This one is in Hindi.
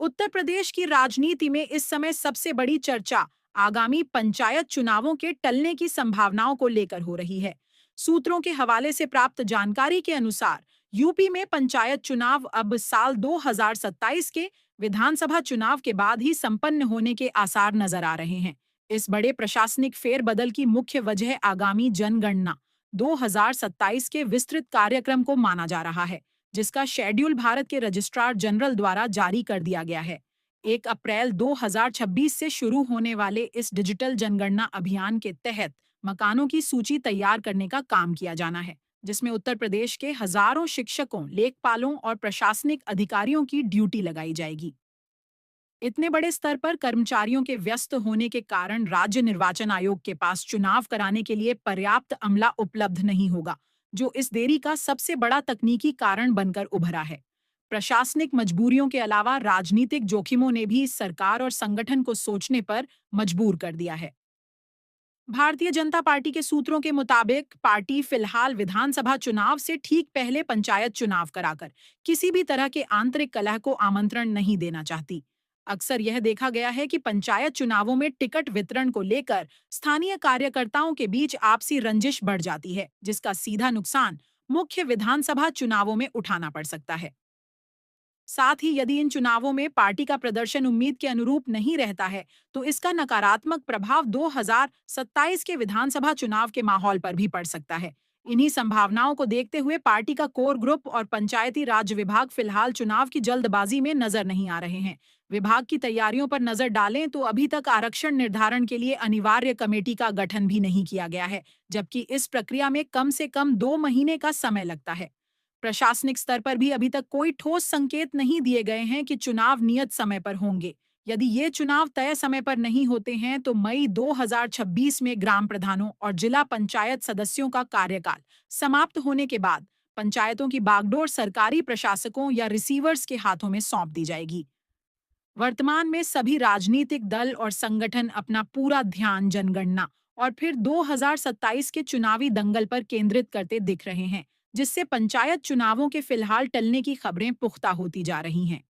उत्तर प्रदेश की राजनीति में इस समय सबसे बड़ी चर्चा आगामी पंचायत चुनावों के टलने की संभावनाओं को लेकर हो रही है। सूत्रों के हवाले से प्राप्त जानकारी के अनुसार यूपी में पंचायत चुनाव अब साल 2027 के विधानसभा चुनाव के बाद ही संपन्न होने के आसार नजर आ रहे हैं। इस बड़े प्रशासनिक फेरबदल की मुख्य वजह आगामी जनगणना 2027 के विस्तृत कार्यक्रम को माना जा रहा है, जिसका शेड्यूल भारत के रजिस्ट्रार जनरल द्वारा जारी कर दिया गया है। 1 अप्रैल 2026 से शुरू होने वाले इस डिजिटल जनगणना अभियान के तहत मकानों की सूची तैयार करने का काम किया जाना है, जिसमें उत्तर प्रदेश के हजारों शिक्षकों, लेखपालों और प्रशासनिक अधिकारियों की ड्यूटी लगाई जाएगी। इतने बड़े स्तर पर कर्मचारियों के व्यस्त होने के कारण राज्य निर्वाचन आयोग के पास चुनाव कराने के लिए पर्याप्त अमला उपलब्ध नहीं होगा, जो इस देरी का सबसे बड़ा तकनीकी कारण बनकर उभरा है। प्रशासनिक मजबूरियों के अलावा राजनीतिक जोखिमों ने भी सरकार और संगठन को सोचने पर मजबूर कर दिया है। भारतीय जनता पार्टी के सूत्रों के मुताबिक पार्टी फिलहाल विधानसभा चुनाव से ठीक पहले पंचायत चुनाव कराकर किसी भी तरह के आंतरिक कलह को आमंत्रण नहीं देना चाहती। अक्सर यह देखा गया है कि पंचायत चुनावों में टिकट वितरण को लेकर स्थानीय कार्यकर्ताओं के बीच आपसी रंजिश बढ़ जाती है, जिसका सीधा नुकसान मुख्य विधानसभा चुनावों में उठाना पड़ सकता है। साथ ही यदि इन चुनावों में पार्टी का प्रदर्शन उम्मीद के अनुरूप नहीं रहता है, तो इसका नकारात्मक प्रभाव 2027 के विधानसभा चुनाव के माहौल पर भी पड़ सकता है। इन्हीं संभावनाओं को देखते हुए पार्टी का कोर ग्रुप और पंचायती राज विभाग फिलहाल चुनाव की जल्दबाजी में नजर नहीं आ रहे हैं। विभाग की तैयारियों पर नजर डालें तो अभी तक आरक्षण निर्धारण के लिए अनिवार्य कमेटी का गठन भी नहीं किया गया है, जबकि इस प्रक्रिया में कम से कम 2 महीने का समय लगता है। प्रशासनिक स्तर पर भी अभी तक कोई ठोस संकेत नहीं दिए गए हैं कि चुनाव नियत समय पर होंगे। यदि ये चुनाव तय समय पर नहीं होते हैं तो मई 2026 में ग्राम प्रधानों और जिला पंचायत सदस्यों का कार्यकाल समाप्त होने के बाद पंचायतों की बागडोर सरकारी प्रशासकों या रिसीवर्स के हाथों में सौंप दी जाएगी। वर्तमान में सभी राजनीतिक दल और संगठन अपना पूरा ध्यान जनगणना और फिर 2027 के चुनावी दंगल पर केंद्रित करते दिख रहे हैं, जिससे पंचायत चुनावों के फिलहाल टलने की खबरें पुख्ता होती जा रही हैं।